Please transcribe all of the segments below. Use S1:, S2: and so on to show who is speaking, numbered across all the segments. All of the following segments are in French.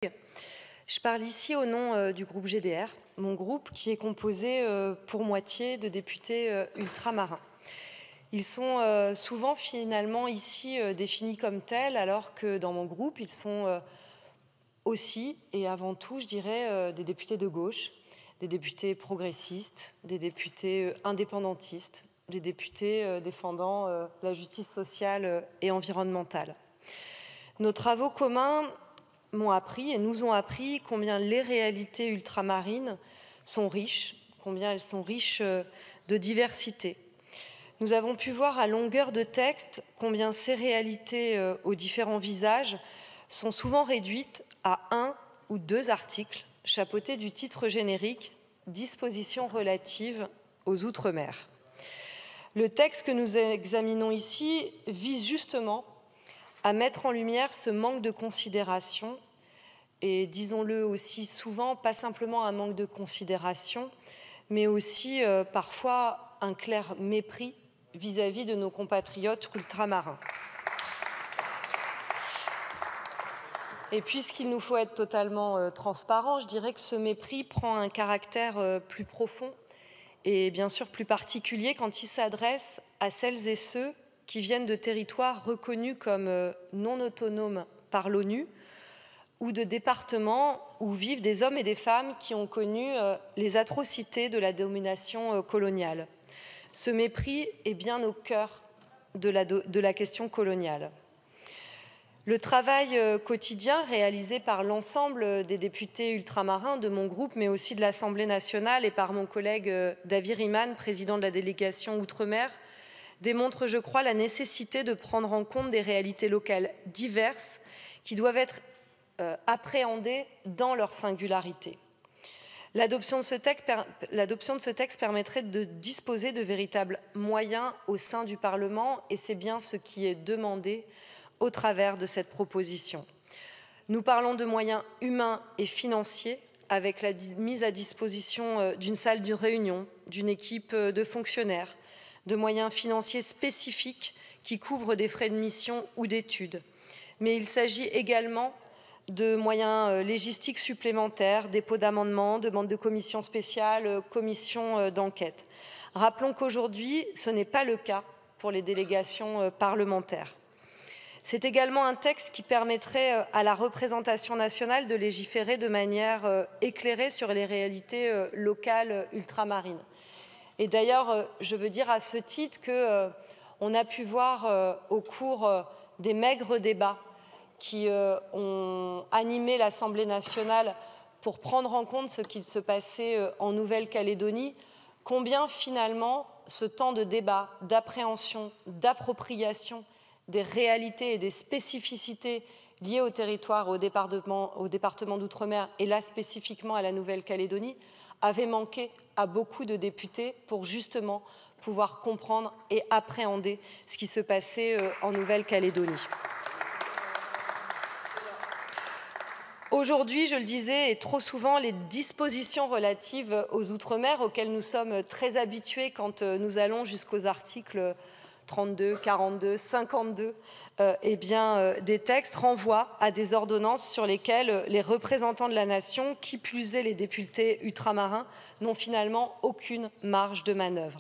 S1: Je parle ici au nom du groupe GDR, mon groupe qui est composé pour moitié de députés ultramarins. Ils sont souvent finalement ici définis comme tels, alors que dans mon groupe, ils sont aussi et avant tout, je dirais, des députés de gauche, des députés progressistes, des députés indépendantistes, des députés défendant la justice sociale et environnementale. Nos travaux communs m'ont appris et nous ont appris combien les réalités ultramarines sont riches, combien elles sont riches de diversité. Nous avons pu voir à longueur de texte combien ces réalités aux différents visages sont souvent réduites à 1 ou 2 articles chapeautés du titre générique « Dispositions relatives aux Outre-mer ». Le texte que nous examinons ici vise justement à mettre en lumière ce manque de considération et, disons-le aussi souvent, pas simplement un manque de considération, mais aussi parfois un clair mépris vis-à-vis de nos compatriotes ultramarins. Et puisqu'il nous faut être totalement transparent, je dirais que ce mépris prend un caractère plus profond et bien sûr plus particulier quand il s'adresse à celles et ceux qui viennent de territoires reconnus comme non autonomes par l'ONU ou de départements où vivent des hommes et des femmes qui ont connu les atrocités de la domination coloniale. Ce mépris est bien au cœur de la question coloniale. Le travail quotidien réalisé par l'ensemble des députés ultramarins de mon groupe, mais aussi de l'Assemblée nationale et par mon collègue David Riemann, président de la délégation Outre-mer, démontre, je crois, la nécessité de prendre en compte des réalités locales diverses qui doivent être appréhendées dans leur singularité. L'adoption de ce texte permettrait de disposer de véritables moyens au sein du Parlement et c'est bien ce qui est demandé au travers de cette proposition. Nous parlons de moyens humains et financiers avec la mise à disposition d'une salle de réunion, d'une équipe de fonctionnaires, de moyens financiers spécifiques qui couvrent des frais de mission ou d'études. Mais il s'agit également de moyens légistiques supplémentaires, dépôt d'amendements, demande de commissions spéciales, commissions d'enquête. Rappelons qu'aujourd'hui, ce n'est pas le cas pour les délégations parlementaires. C'est également un texte qui permettrait à la représentation nationale de légiférer de manière éclairée sur les réalités locales ultramarines. Et d'ailleurs, je veux dire à ce titre qu'on a pu voir au cours des maigres débats qui ont animé l'Assemblée nationale pour prendre en compte ce qu'il se passait en Nouvelle-Calédonie, combien finalement ce temps de débat, d'appréhension, d'appropriation des réalités et des spécificités liées au territoire, au département d'Outre-mer et là spécifiquement à la Nouvelle-Calédonie, avait manqué à beaucoup de députés pour justement pouvoir comprendre et appréhender ce qui se passait en Nouvelle-Calédonie. Aujourd'hui, je le disais, et trop souvent, les dispositions relatives aux Outre-mer, auxquelles nous sommes très habitués quand nous allons jusqu'aux articles 32, 42, 52, des textes renvoient à des ordonnances sur lesquelles les représentants de la nation, qui plus est les députés ultramarins, n'ont finalement aucune marge de manœuvre.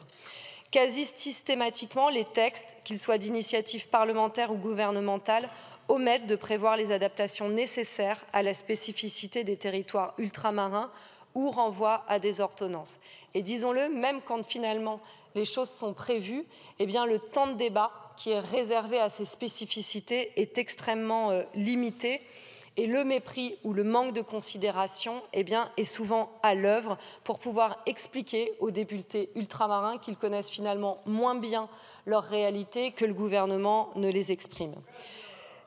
S1: Quasi systématiquement, les textes, qu'ils soient d'initiative parlementaire ou gouvernementale, omettent de prévoir les adaptations nécessaires à la spécificité des territoires ultramarins ou renvoient à des ordonnances. Et disons-le, même quand finalement les choses sont prévues, eh bien, le temps de débat qui est réservé à ces spécificités est extrêmement limité et le mépris ou le manque de considération est souvent à l'œuvre pour pouvoir expliquer aux députés ultramarins qu'ils connaissent finalement moins bien leur réalité que le gouvernement ne les exprime.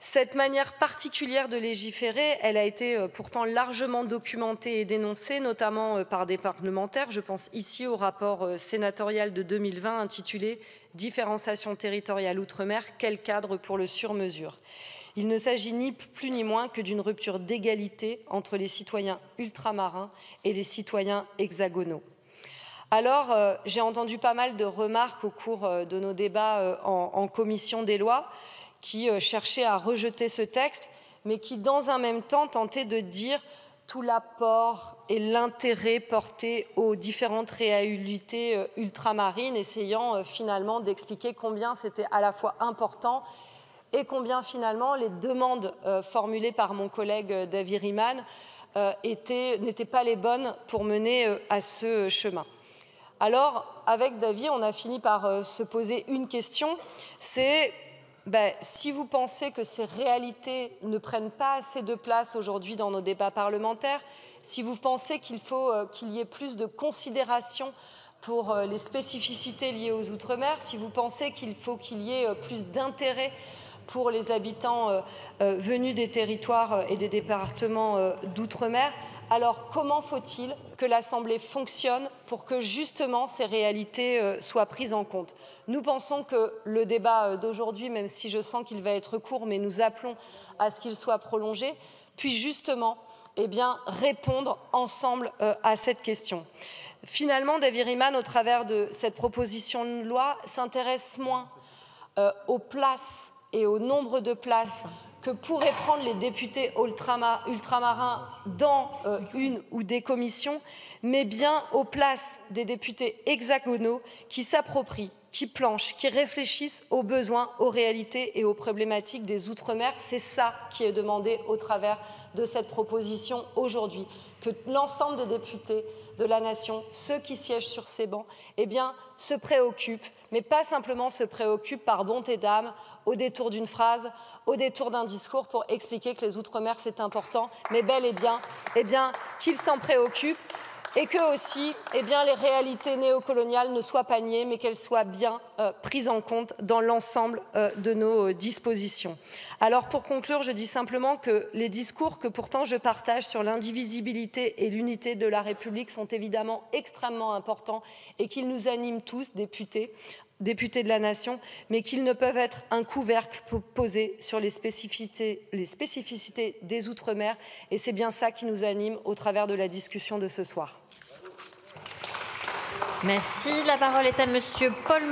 S1: Cette manière particulière de légiférer, elle a été pourtant largement documentée et dénoncée, notamment par des parlementaires. Je pense ici au rapport sénatorial de 2020 intitulé « Différenciation territoriale outre-mer, quel cadre pour le sur-mesure ». Il ne s'agit ni plus ni moins que d'une rupture d'égalité entre les citoyens ultramarins et les citoyens hexagonaux. Alors, j'ai entendu pas mal de remarques au cours de nos débats en commission des lois qui cherchaient à rejeter ce texte, mais qui, dans un même temps, tentait de dire tout l'apport et l'intérêt porté aux différentes réalités ultramarines, essayant finalement d'expliquer combien c'était à la fois important et combien finalement les demandes formulées par mon collègue David Riemann n'étaient pas les bonnes pour mener à ce chemin. Alors, avec David, on a fini par se poser une question, c'est si vous pensez que ces réalités ne prennent pas assez de place aujourd'hui dans nos débats parlementaires, si vous pensez qu'il faut qu'il y ait plus de considération pour les spécificités liées aux Outre-mer, si vous pensez qu'il faut qu'il y ait plus d'intérêt pour les habitants venus des territoires et des départements d'Outre-mer, alors comment faut-il que l'Assemblée fonctionne pour que justement ces réalités soient prises en compte? Nous pensons que le débat d'aujourd'hui, même si je sens qu'il va être court, mais nous appelons à ce qu'il soit prolongé, puisse justement répondre ensemble à cette question. Finalement, David Riemann, au travers de cette proposition de loi, s'intéresse moins aux places et au nombre de places que pourraient prendre les députés ultramarins dans une ou des commissions, mais bien aux places des députés hexagonaux qui s'approprient, qui planchent, qui réfléchissent aux besoins, aux réalités et aux problématiques des Outre-mer. C'est ça qui est demandé au travers de cette proposition aujourd'hui, que l'ensemble des députés de la nation, ceux qui siègent sur ces bancs, se préoccupent, mais pas simplement se préoccupent par bonté d'âme, au détour d'une phrase, au détour d'un discours pour expliquer que les Outre-mer c'est important, mais bel et bien, qu'ils s'en préoccupent et que aussi les réalités néocoloniales ne soient pas niées, mais qu'elles soient bien prises en compte dans l'ensemble de nos dispositions. Alors pour conclure, je dis simplement que les discours que pourtant je partage sur l'indivisibilité et l'unité de la République sont évidemment extrêmement importants et qu'ils nous animent tous, députés de la nation, mais qu'ils ne peuvent être un couvercle posé sur les spécificités des Outre-mer, et c'est bien ça qui nous anime au travers de la discussion de ce soir.
S2: Merci. La parole est à Monsieur Paul